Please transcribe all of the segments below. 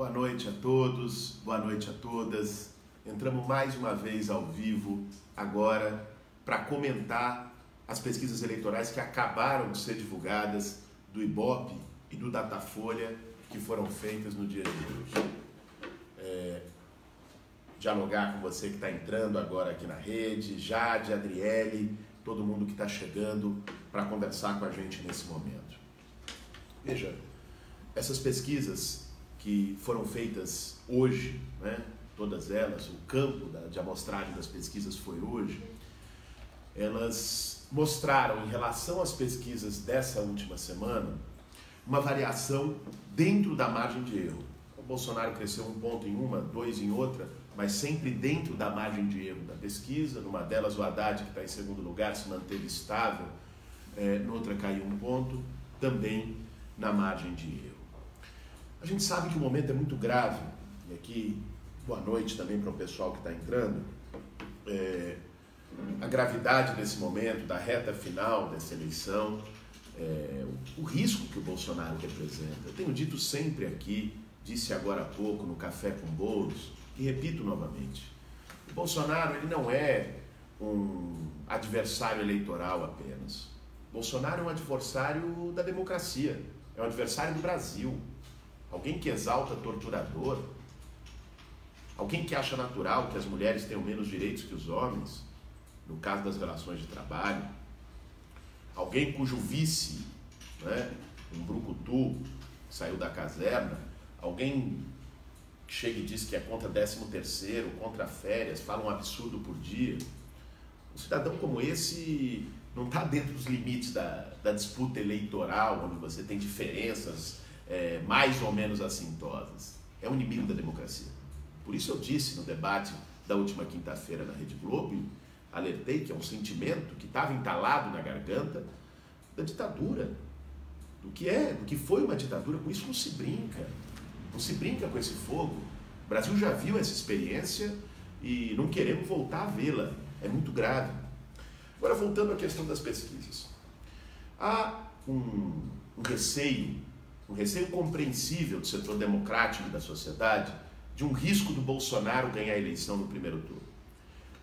Boa noite a todos, boa noite a todas. Entramos mais uma vez ao vivo agora para comentar as pesquisas eleitorais que acabaram de ser divulgadas do Ibope e do Datafolha que foram feitas no dia de hoje. Dialogar com você que está entrando agora aqui na rede, Jade, Adriele, todo mundo que está chegando para conversar com a gente nesse momento. Veja, essas pesquisas que foram feitas hoje, né, todas elas, o campo de amostragem das pesquisas foi hoje, elas mostraram, em relação às pesquisas dessa última semana, uma variação dentro da margem de erro. O Bolsonaro cresceu 1 ponto em uma, 2 em outra, mas sempre dentro da margem de erro da pesquisa. Numa delas, o Haddad, que está em segundo lugar, se manteve estável, noutra caiu 1 ponto, também na margem de erro. A gente sabe que o momento é muito grave, e aqui, boa noite também para o pessoal que está entrando, a gravidade desse momento, da reta final dessa eleição, o risco que o Bolsonaro representa. Eu tenho dito sempre aqui, disse agora há pouco no Café com Bolos, e repito novamente, o Bolsonaro ele não é um adversário eleitoral apenas. O Bolsonaro é um adversário da democracia, é um adversário do Brasil. Alguém que exalta torturador, alguém que acha natural que as mulheres tenham menos direitos que os homens, no caso das relações de trabalho, alguém cujo vice, né, um brucutu, saiu da caserna, alguém que chega e diz que é contra 13º, contra férias, fala um absurdo por dia. Um cidadão como esse não está dentro dos limites da disputa eleitoral, onde você tem diferenças mais ou menos assintosas. É um inimigo da democracia. Por isso eu disse no debate da última quinta-feira na Rede Globo, alertei que é um sentimento que estava entalado na garganta da ditadura, do que foi uma ditadura. Com isso não se brinca. Não se brinca com esse fogo. O Brasil já viu essa experiência e não queremos voltar a vê-la. É muito grave. Agora, voltando à questão das pesquisas. Há um receio compreensível do setor democrático e da sociedade de um risco do Bolsonaro ganhar a eleição no primeiro turno.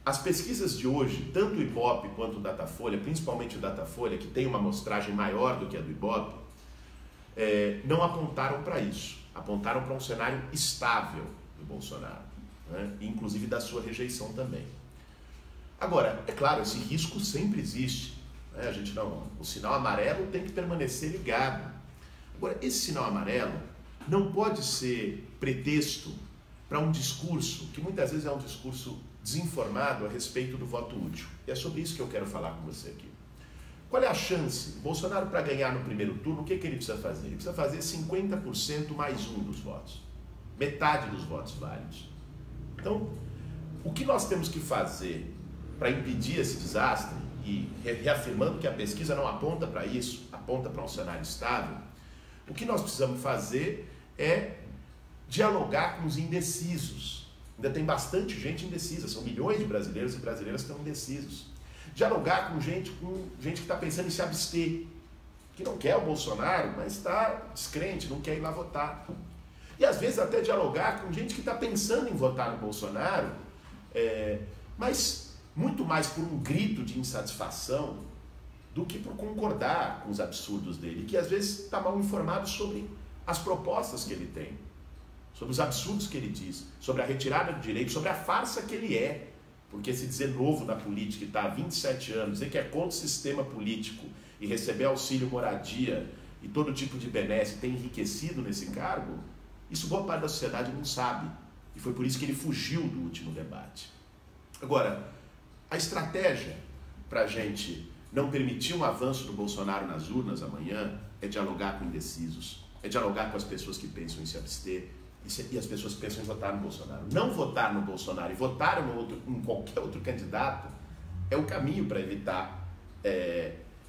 As pesquisas de hoje, tanto o Ibope quanto o Datafolha, principalmente o Datafolha, que tem uma amostragem maior do que a do Ibope, não apontaram para isso. Apontaram para um cenário estável do Bolsonaro, né? Inclusive da sua rejeição também. Agora, é claro, esse risco sempre existe, né? O sinal amarelo tem que permanecer ligado. Agora, esse sinal amarelo não pode ser pretexto para um discurso que muitas vezes é um discurso desinformado a respeito do voto útil. E é sobre isso que eu quero falar com você aqui. Qual é a chance? O Bolsonaro, para ganhar no primeiro turno, o que ele precisa fazer? Ele precisa fazer 50% mais 1 dos votos. Metade dos votos válidos. Então, o que nós temos que fazer para impedir esse desastre, e reafirmando que a pesquisa não aponta para isso, aponta para um cenário estável, o que nós precisamos fazer é dialogar com os indecisos. Ainda tem bastante gente indecisa, são milhões de brasileiros e brasileiras que estão indecisos. Dialogar com gente que está pensando em se abster, que não quer o Bolsonaro, mas está descrente, não quer ir lá votar. E às vezes até dialogar com gente que está pensando em votar no Bolsonaro, mas muito mais por um grito de insatisfação do que por concordar com os absurdos dele, que às vezes está mal informado sobre as propostas que ele tem, sobre os absurdos que ele diz, sobre a retirada de direito, sobre a farsa que ele é. Porque se dizer novo na política e está há 27 anos, dizer que é contra o sistema político e receber auxílio moradia e todo tipo de benesse tem enriquecido nesse cargo, isso boa parte da sociedade não sabe. E foi por isso que ele fugiu do último debate. Agora, a estratégia para a gente não permitir um avanço do Bolsonaro nas urnas amanhã é dialogar com indecisos, é dialogar com as pessoas que pensam em se abster, e as pessoas pensam em votar no Bolsonaro. Não votar no Bolsonaro e votar em qualquer outro candidato é o caminho para evitar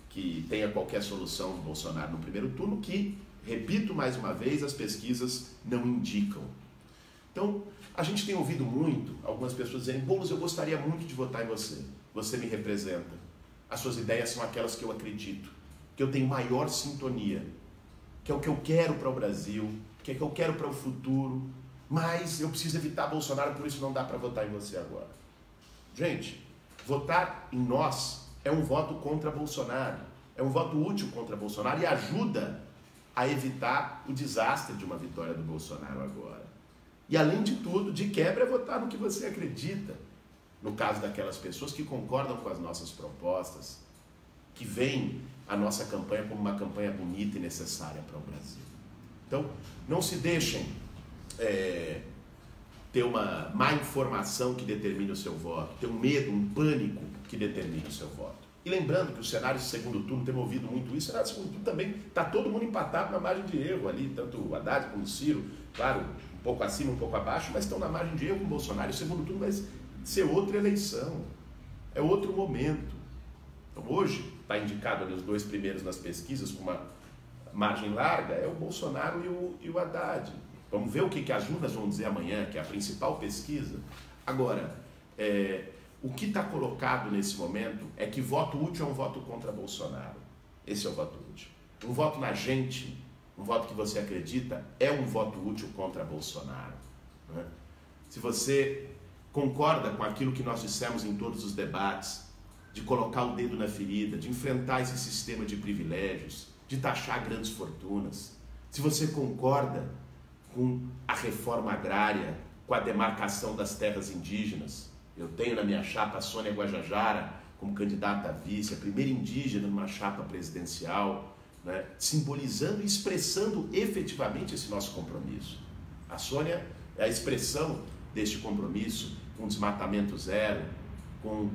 que tenha qualquer solução do Bolsonaro no primeiro turno, que, repito mais uma vez, as pesquisas não indicam. Então, a gente tem ouvido muito algumas pessoas dizendo: Boulos, eu gostaria muito de votar em você, você me representa, as suas ideias são aquelas que eu acredito, que eu tenho maior sintonia, que é o que eu quero para o Brasil, que é o que eu quero para o futuro, mas eu preciso evitar Bolsonaro, por isso não dá para votar em você agora. Gente, votar em nós é um voto contra Bolsonaro, é um voto útil contra Bolsonaro e ajuda a evitar o desastre de uma vitória do Bolsonaro agora. E além de tudo, de quebra é votar no que você acredita. No caso daquelas pessoas que concordam com as nossas propostas, que veem a nossa campanha como uma campanha bonita e necessária para o Brasil. Então, não se deixem ter uma má informação que determine o seu voto, ter um medo, um pânico que determine o seu voto. E lembrando que o cenário de segundo turno, temos ouvido muito isso, o cenário de segundo turno também está todo mundo empatado na margem de erro ali, tanto o Haddad como o Ciro, claro, um pouco acima, um pouco abaixo, mas estão na margem de erro com o Bolsonaro. E o segundo turno vai ser outra eleição, é outro momento. Então hoje está indicado ali os dois primeiros nas pesquisas com uma margem larga, é o Bolsonaro e o Haddad. Vamos ver o que as urnas vão dizer amanhã, que é a principal pesquisa. Agora, o que está colocado nesse momento é que voto útil é um voto contra Bolsonaro. Esse é o voto útil. Um voto na gente, um voto que você acredita, é um voto útil contra Bolsonaro. Né? Se você concorda com aquilo que nós dissemos em todos os debates, de colocar o dedo na ferida, de enfrentar esse sistema de privilégios, de taxar grandes fortunas, se você concorda com a reforma agrária, com a demarcação das terras indígenas, eu tenho na minha chapa a Sônia Guajajara como candidata a vice, a primeira indígena numa chapa presidencial, né, simbolizando e expressando efetivamente esse nosso compromisso. A Sônia é a expressão deste compromisso com o desmatamento zero, com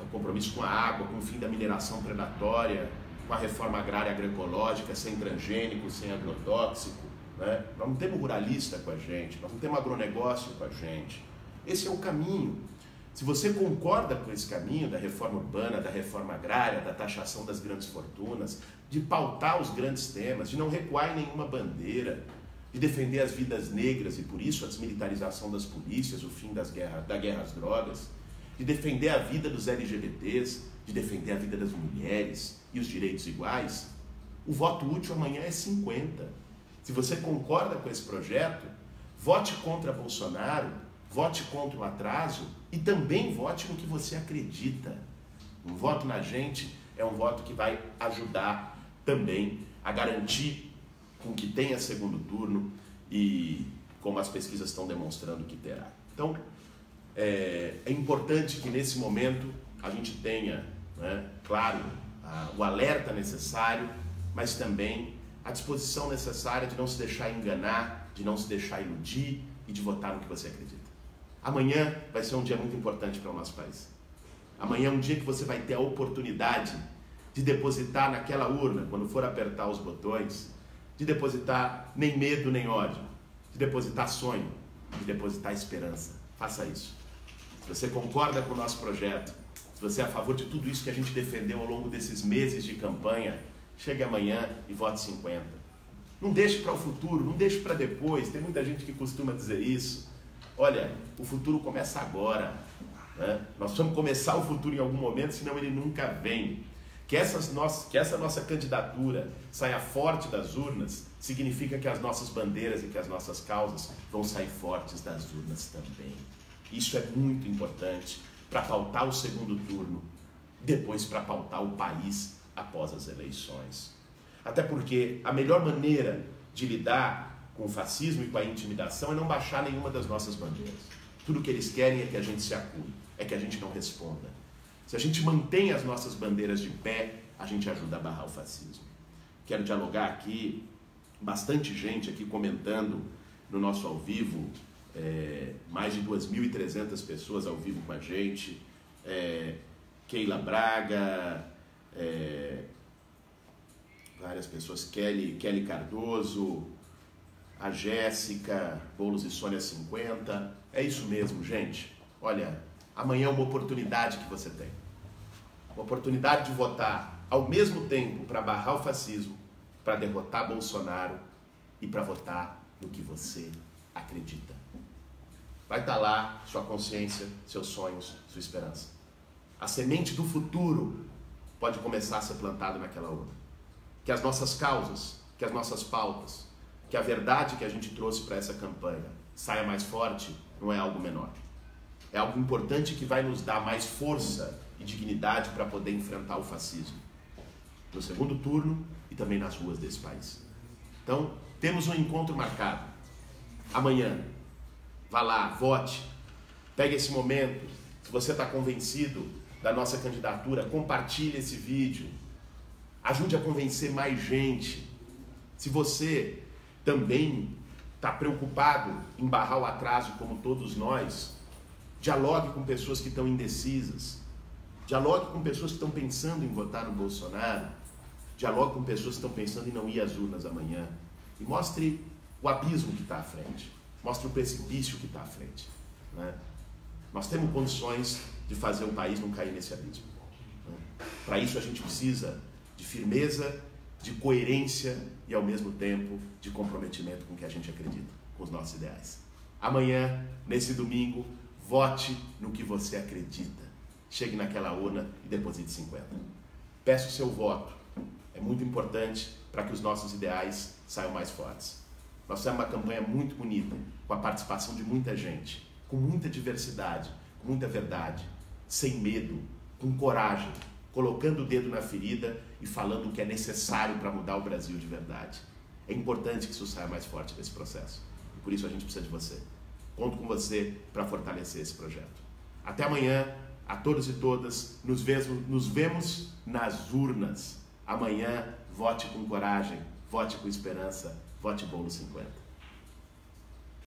o compromisso com a água, com o fim da mineração predatória, com a reforma agrária agroecológica, sem transgênico, sem agrotóxico. Né? Nós não temos ruralista com a gente, nós não temos agronegócio com a gente. Esse é o caminho. Se você concorda com esse caminho da reforma urbana, da reforma agrária, da taxação das grandes fortunas, de pautar os grandes temas, de não recuar em nenhuma bandeira, de defender as vidas negras e por isso a desmilitarização das polícias, o fim da guerra às drogas, de defender a vida dos LGBTs, de defender a vida das mulheres e os direitos iguais, o voto útil amanhã é 50. Se você concorda com esse projeto, vote contra Bolsonaro, vote contra o atraso e também vote no que você acredita. Um voto na gente é um voto que vai ajudar também a garantir com que tenha segundo turno e como as pesquisas estão demonstrando que terá. Então, é importante que nesse momento a gente tenha, né, claro, o alerta necessário, mas também a disposição necessária de não se deixar enganar, de não se deixar iludir e de votar no que você acredita. Amanhã vai ser um dia muito importante para o nosso país. Amanhã é um dia que você vai ter a oportunidade de depositar naquela urna, quando for apertar os botões, de depositar nem medo nem ódio, de depositar sonho, de depositar esperança. Faça isso. Se você concorda com o nosso projeto, se você é a favor de tudo isso que a gente defendeu ao longo desses meses de campanha, chegue amanhã e vote 50. Não deixe para o futuro, não deixe para depois. Tem muita gente que costuma dizer isso. Olha, o futuro começa agora. Né? Nós vamos começar o futuro em algum momento, senão ele nunca vem. Que essa nossa candidatura saia forte das urnas significa que as nossas bandeiras e que as nossas causas vão sair fortes das urnas também. Isso é muito importante para pautar o segundo turno, depois para pautar o país após as eleições. Até porque a melhor maneira de lidar com o fascismo e com a intimidação é não baixar nenhuma das nossas bandeiras. Tudo que eles querem é que a gente se acue, é que a gente não responda. Se a gente mantém as nossas bandeiras de pé, a gente ajuda a barrar o fascismo. Quero dialogar aqui, bastante gente aqui comentando no nosso ao vivo, mais de 2.300 pessoas ao vivo com a gente, Keila Braga, várias pessoas, Kelly Cardoso, a Jéssica, Boulos e Sônia 50, é isso mesmo, gente. Olha, amanhã é uma oportunidade que você tem, uma oportunidade de votar ao mesmo tempo para barrar o fascismo, para derrotar Bolsonaro e para votar no que você acredita. Vai estar lá sua consciência, seus sonhos, sua esperança. A semente do futuro pode começar a ser plantada naquela urna. Que as nossas causas, que as nossas pautas, que a verdade que a gente trouxe para essa campanha saia mais forte, não é algo menor. É algo importante que vai nos dar mais força e dignidade para poder enfrentar o fascismo no segundo turno e também nas ruas desse país. Então, temos um encontro marcado. Amanhã, vá lá, vote, pegue esse momento. Se você está convencido da nossa candidatura, compartilhe esse vídeo. Ajude a convencer mais gente. Se você também está preocupado em barrar o atraso, como todos nós, dialogue com pessoas que estão indecisas. Dialogue com pessoas que estão pensando em votar no Bolsonaro. Dialogue com pessoas que estão pensando em não ir às urnas amanhã. E mostre o abismo que está à frente. Mostre o precipício que está à frente. Né? Nós temos condições de fazer o país não cair nesse abismo. Né? Para isso a gente precisa de firmeza, de coerência e ao mesmo tempo de comprometimento com o que a gente acredita, com os nossos ideais. Amanhã, nesse domingo, vote no que você acredita. Chegue naquela urna e deposite 50. Peça o seu voto. É muito importante para que os nossos ideais saiam mais fortes. Nós fizemos uma campanha muito bonita, com a participação de muita gente, com muita diversidade, com muita verdade, sem medo, com coragem, colocando o dedo na ferida e falando o que é necessário para mudar o Brasil de verdade. É importante que isso saia mais forte desse processo. E por isso a gente precisa de você. Conto com você para fortalecer esse projeto. Até amanhã, a todos e todas, nos vemos nas urnas. Amanhã, vote com coragem, vote com esperança, vote Boulos 50.